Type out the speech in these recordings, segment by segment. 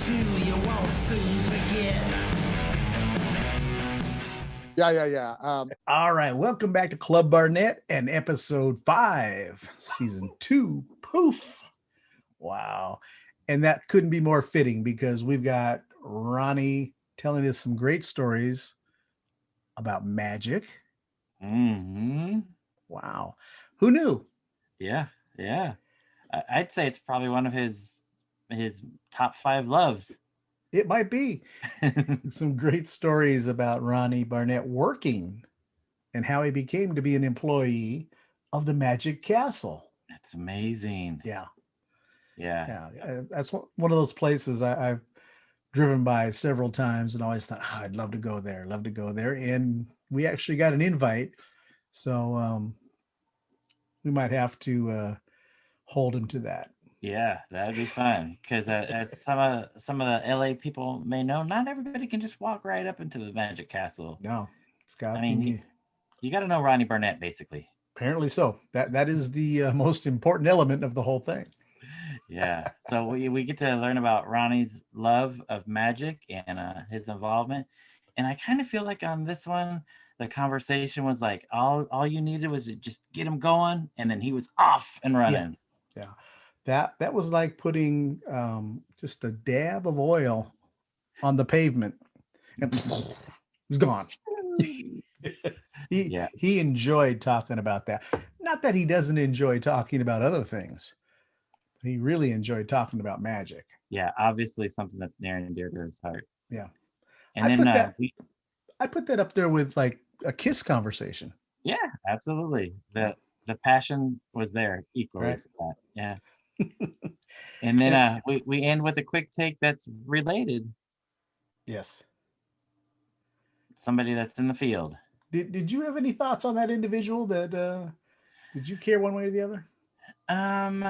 too, you won't soon forget. Yeah. All right, welcome back to Club Barnett and episode 5, season 2. Poof. Wow. And that couldn't be more fitting because we've got Ronnie telling us some great stories about magic. Hmm. Wow. Who knew? Yeah, yeah. I'd say it's probably one of his top 5 loves. It might be. Some great stories about Ronnie Barnett working and how he became to be an employee of the Magic Castle. That's amazing. Yeah. Yeah. That's one of those places I've driven by several times and always thought, oh, I'd love to go there, love to go there. And we actually got an invite. So we might have to hold him to that. Yeah, that'd be fun because as some of the LA people may know, not everybody can just walk right up into the Magic Castle. No, it's got I to mean, be. you got to know Ronnie Barnett, basically. Apparently so. That is the most important element of the whole thing. Yeah. So we get to learn about Ronnie's love of magic and his involvement. And I kind of feel like on this one, the conversation was like all you needed was to just get him going, and then he was off and running. Yeah. That was like putting just a dab of oil on the pavement, and it was gone. He enjoyed talking about that. Not that he doesn't enjoy talking about other things. He really enjoyed talking about magic. Yeah, obviously something that's near and dear to his heart. Yeah. And I put that up there with like a kiss conversation. Yeah, absolutely. The passion was there equally Right. for that. Yeah. And then we end with a quick take that's related. Yes. Somebody that's in the field. Did you have any thoughts on that individual? That did you care one way or the other? I'm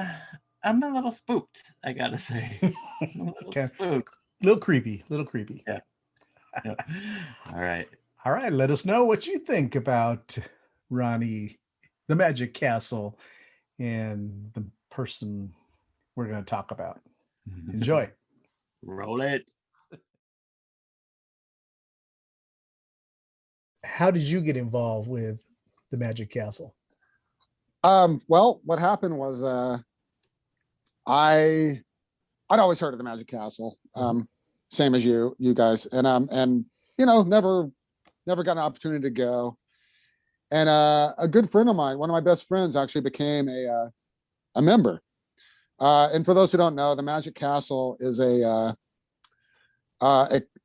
a little spooked, I gotta say. I'm a little spooked. Little creepy. Yeah. All right. Let us know what you think about Ronnie, the Magic Castle, and the person we're going to talk about. Enjoy. Roll it. How did you get involved with the Magic Castle? Well, what happened was I'd always heard of the Magic Castle, same as you guys, and never got an opportunity to go. And a good friend of mine, one of my best friends, actually became a member. And for those who don't know, the Magic Castle is a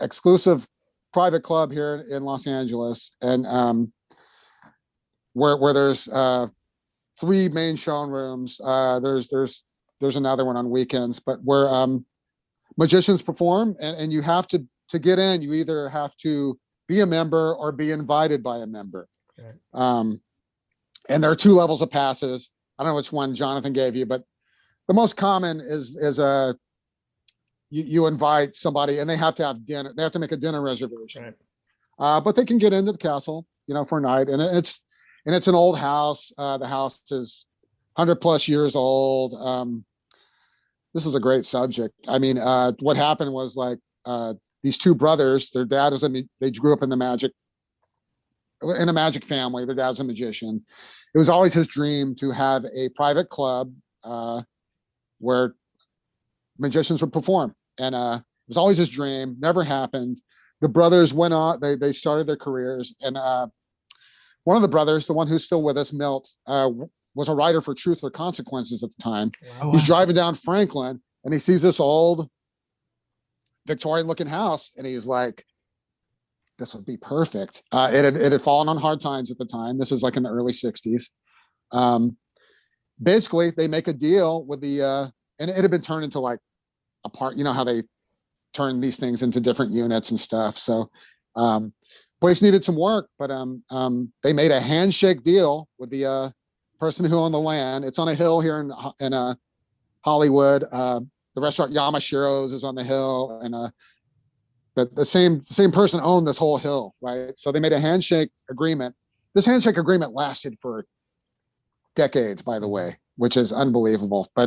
exclusive private club here in Los Angeles, and where there's 3 main showrooms. There's another one on weekends, but where magicians perform, and you have to get in. You either have to be a member or be invited by a member. Okay. And there are 2 levels of passes. I don't know which one Jonathan gave you, but the most common is you invite somebody and they have to have dinner. They have to make a dinner reservation. Right. But they can get into the castle, for a night, and it's an old house. The house is 100+ years old. This is a great subject. I mean, what happened was like these 2 brothers. Their dad was they grew up in a magic family. Their dad's a magician. It was always his dream to have a private club where magicians would perform, and it was always his dream. Never happened. The brothers went on. They started their careers, and one of the brothers, the one who's still with us, Milt, was a writer for Truth or Consequences at the time. Wow. He's driving down Franklin, and he sees this old Victorian-looking house, and he's like, "This would be perfect." It had fallen on hard times at the time. This was like in the early '60s. Basically, they make a deal with and it had been turned into like a part. You know how they turn these things into different units and stuff. So, place needed some work, but they made a handshake deal with the person who owned the land. It's on a hill here in Hollywood. The restaurant Yamashiro's is on the hill, and the same person owned this whole hill, right? So they made a handshake agreement. This handshake agreement lasted for decades, by the way, which is unbelievable. But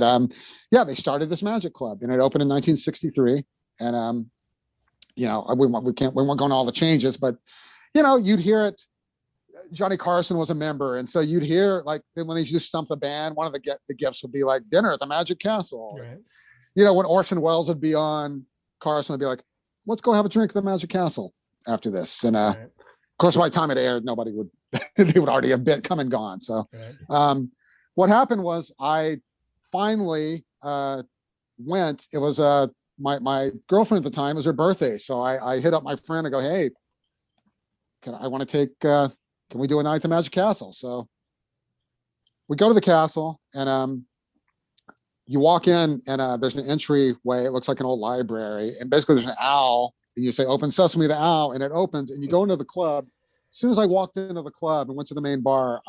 they started this magic club, and it opened in 1963. And we won't go into all the changes, but you'd hear it. Johnny Carson was a member, and so you'd hear like when they used to stump the band, one of the gifts would be like dinner at the Magic Castle. Right. When Orson Welles would be on, Carson would be like, "Let's go have a drink at the Magic Castle after this." And Right. of course, by the time it aired, nobody would they would already have been come and gone. So, Right. what happened was I finally went. It was my girlfriend at the time, it was her birthday, so I hit up my friend and go, "Hey, I want to take. Can we do a night at the Magic Castle?" So we go to the castle, and you walk in, and there's an entryway. It looks like an old library, and basically there's an owl, and you say, "Open Sesame," the owl, and it opens, and you go into the club. As soon as I walked into the club and went to the main bar,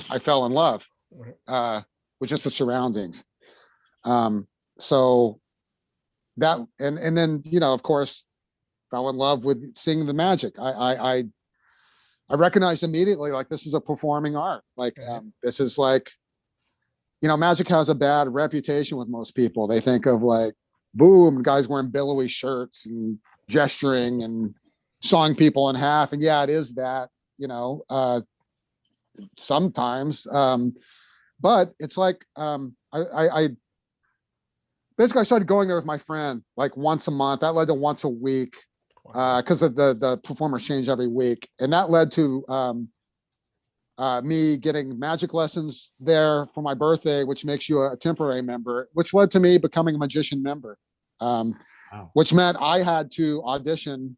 I fell in love with just the surroundings. So that and then of course fell in love with seeing the magic. I recognized immediately, like, this is a performing art. Like, this is like, magic has a bad reputation with most people. They think of like, boom, guys wearing billowy shirts and gesturing and sawing people in half. And yeah, it is that, sometimes. But it's like, I basically I started going there with my friend like once a month. That led to once a week. Because the performers change every week, and that led to me getting magic lessons there for my birthday, which makes you a temporary member, which led to me becoming a magician member, which meant I had to audition.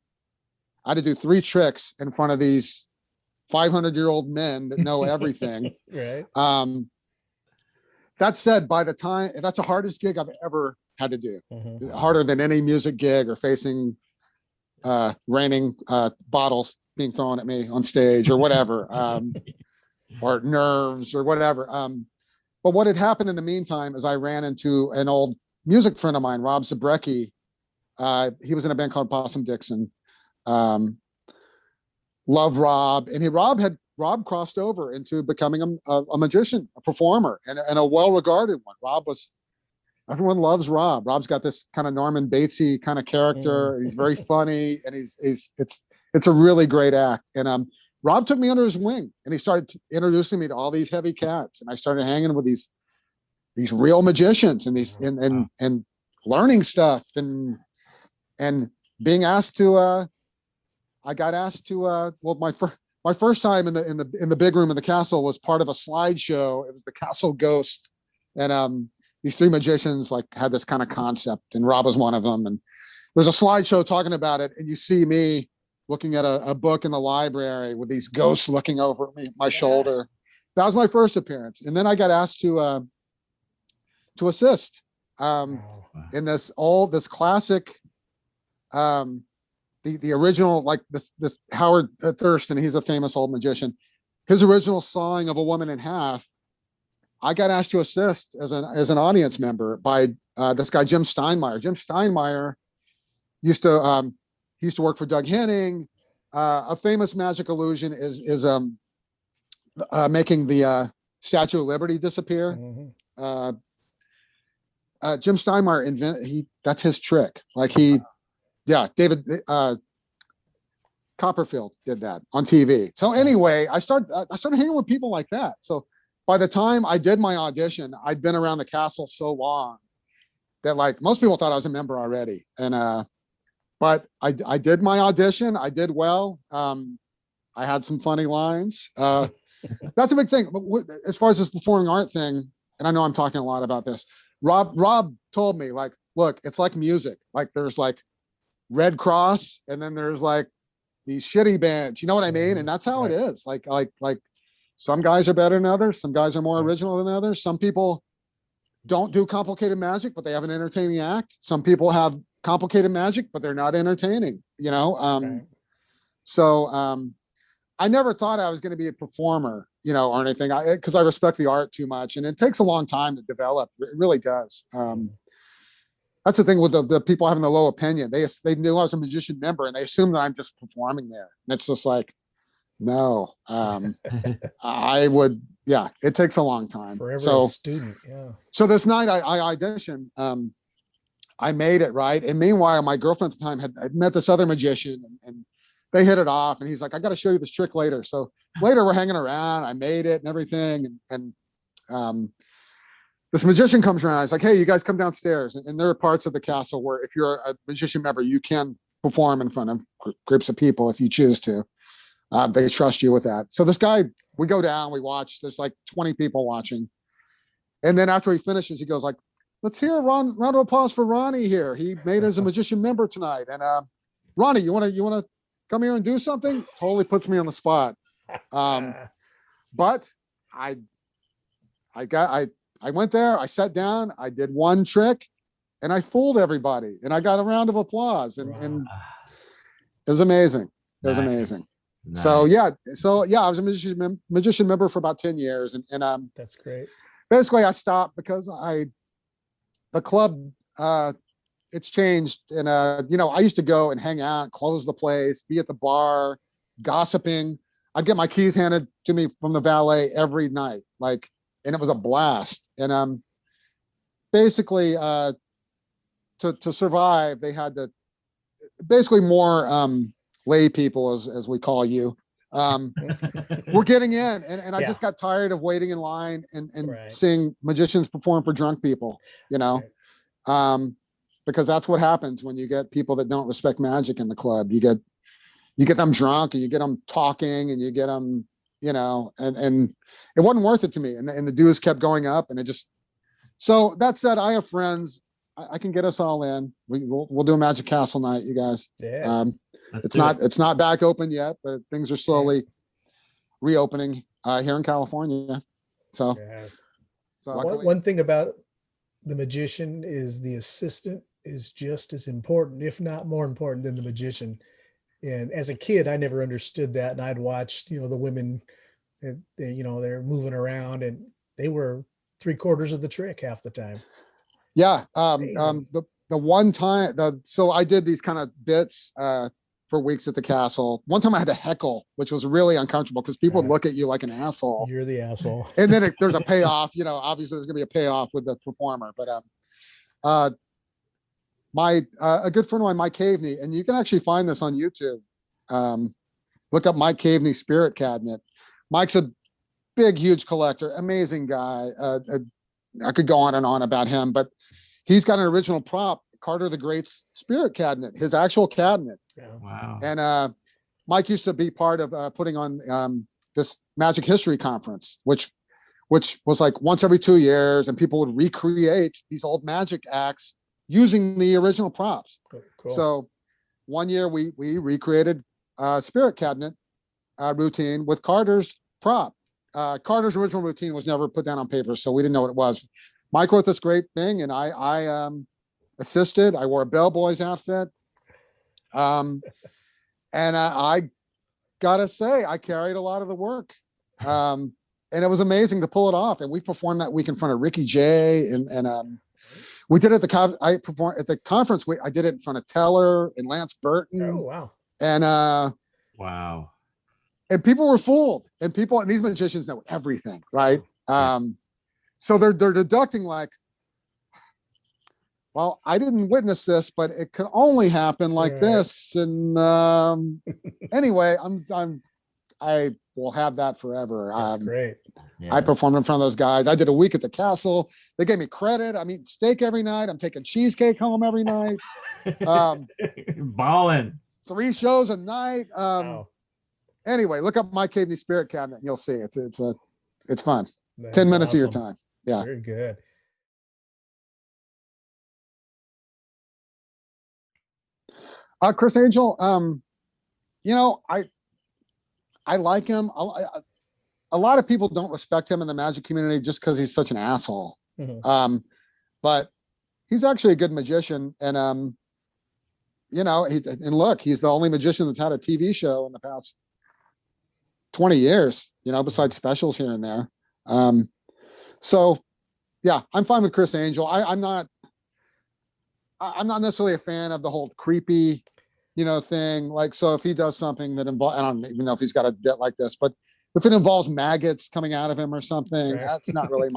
I had to do 3 tricks in front of these 500-year-old men that know everything. Right. That said, that's the hardest gig I've ever had to do, Mm-hmm. harder than any music gig or facing raining bottles being thrown at me on stage or whatever, or nerves or whatever. But what had happened in the meantime is I ran into an old music friend of mine, Rob Zabrecki. He was in a band called Possum Dixon. Love Rob. And Rob crossed over into becoming a magician, a performer, and a well-regarded one. Everyone loves Rob. Rob's got this kind of Norman Batesy kind of character. He's very funny, and it's a really great act. And Rob took me under his wing, and he started introducing me to all these heavy cats, and I started hanging with these real magicians and and learning stuff and being asked to. I got asked to. My first time in the big room in the castle was part of a slideshow. It was the Castle Ghost, and these 3 magicians like had this kind of concept, and Rob was one of them. And there's a slideshow talking about it, and you see me looking at a book in the library with these ghosts looking over my shoulder. That was my first appearance, and then I got asked to assist in this classic, the original, like this Howard Thurston. He's a famous old magician. His original sawing of a woman in half. I got asked to assist as an audience member by this guy Jim Steinmeier. Jim Steinmeier used to work for Doug Henning. A famous magic illusion is making the Statue of Liberty disappear. Mm-hmm. Jim Steinmeier that's his trick. Like David Copperfield did that on TV. So anyway, I started hanging with people like that. So by the time I did my audition, I'd been around the castle so long that like most people thought I was a member already. And but I did my audition. I did well. I had some funny lines. That's a big thing. But as far as this performing art thing, and I know I'm talking a lot about this, Rob told me, like, look, it's like music. Like there's like Red Cross, and then there's like these shitty bands. You know what I mean? And that's how it is. Like some guys are better than others. Some guys are more original than others. Some people don't do complicated magic, but they have an entertaining act. Some people have complicated magic, but they're not entertaining, So I never thought I was going to be a performer, or anything, because I respect the art too much, and it takes a long time to develop. It really does. That's the thing with the people having the low opinion. They knew I was a magician member, and they assume that I'm just performing there. And it's just like, no, it takes a long time. Forever a student. Yeah. So this night I auditioned. I made it, right? And meanwhile, my girlfriend at the time had met this other magician, and they hit it off. And he's like, I got to show you this trick later. So later we're hanging around. I made it and everything. And this magician comes around. He's like, hey, you guys come downstairs. And there are parts of the castle where if you're a magician member, you can perform in front of groups of people if you choose to. They trust you with that. So this guy, we go down, we watch. There's like 20 people watching. And then after he finishes, he goes like, let's hear a round of applause for Ronnie here. He made it as a magician member tonight. And Ronnie, you want to come here and do something? Totally puts me on the spot. But I went there, I sat down, I did one trick, and I fooled everybody, and I got a round of applause, and it was amazing. It was amazing. Nice. So yeah, I was a magician member for about 10 years, and that's great. Basically, I stopped because the club it's changed, and I used to go and hang out, close the place, be at the bar, gossiping. I'd get my keys handed to me from the valet every night, and it was a blast. And basically, to survive, they had to basically more lay people, as we call you, were getting in, and I just got tired of waiting in line and seeing magicians perform for drunk people, because that's what happens when you get people that don't respect magic in the club. You get them drunk, and you get them talking, and you get them, and it wasn't worth it to me. And the dues kept going up, and so that said, I have friends. I can get us all in. We'll do a Magic Castle night, you guys. Yes. It's not back open yet, but things are slowly reopening here in California. So, yes. So one thing about the magician is the assistant is just as important, if not more important, than the magician. And as a kid, I never understood that. And I'd watch, the women, they're moving around, and they were 3/4 of the trick half the time. Yeah. The one time, so I did these kind of bits for weeks at the castle. One time I had to heckle, which was really uncomfortable because people would look at you like an asshole. You're the asshole. And then there's a payoff, obviously there's gonna be a payoff with the performer, but a good friend of mine, Mike Caveney, and you can actually find this on YouTube. Look up Mike Caveney Spirit Cabinet. Mike's a big, huge collector, amazing guy. I could go on and on about him, but he's got an original prop, Carter the Great's Spirit Cabinet, his actual cabinet. Yeah. Wow. And Mike used to be part of putting on this Magic History Conference, which was like once every 2 years, and people would recreate these old magic acts using the original props. Cool. So one year we recreated Spirit Cabinet routine with Carter's prop. Carter's original routine was never put down on paper, so we didn't know what it was. Mike wrote this great thing, and I assisted. I wore a bellboy's outfit. And I gotta say, I carried a lot of the work. And it was amazing to pull it off. And we performed that week in front of Ricky Jay, and we did it I performed at the conference. I did it in front of Teller and Lance Burton. Oh, wow. And wow. And people were fooled, and these magicians know everything, right? So they're deducting like, well, I didn't witness this, but it could only happen like this. And anyway, I will have that forever. That's great. Yeah. I performed in front of those guys. I did a week at the castle. They gave me credit. I'm eating steak every night. I'm taking cheesecake home every night. Balling. 3 shows a night. Wow. Anyway, look up Mike Caveney Spirit Cabinet, and you'll see it's fun. That's 10 minutes awesome. of your time. Yeah. Very good. Chris Angel, I like him. A lot of people don't respect him in the magic community just because he's such an asshole. Mm-hmm. But he's actually a good magician, and look, he's the only magician that's had a TV show in the past 20 years, besides specials here and there. So yeah, I'm fine with Chris Angel. I'm not necessarily a fan of the whole creepy, thing. Like, so if he does something that involves, I don't even know if he's got a bit like this, but if it involves maggots coming out of him or something, that's not really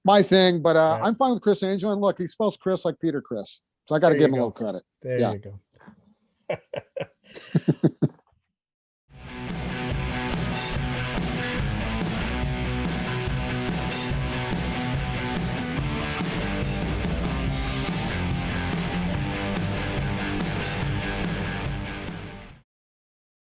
my thing. But Right. I'm fine with Chris Angel. And look, he spells Chris like Peter Chris, so I got to There give you him a go. little credit. There Yeah. you go.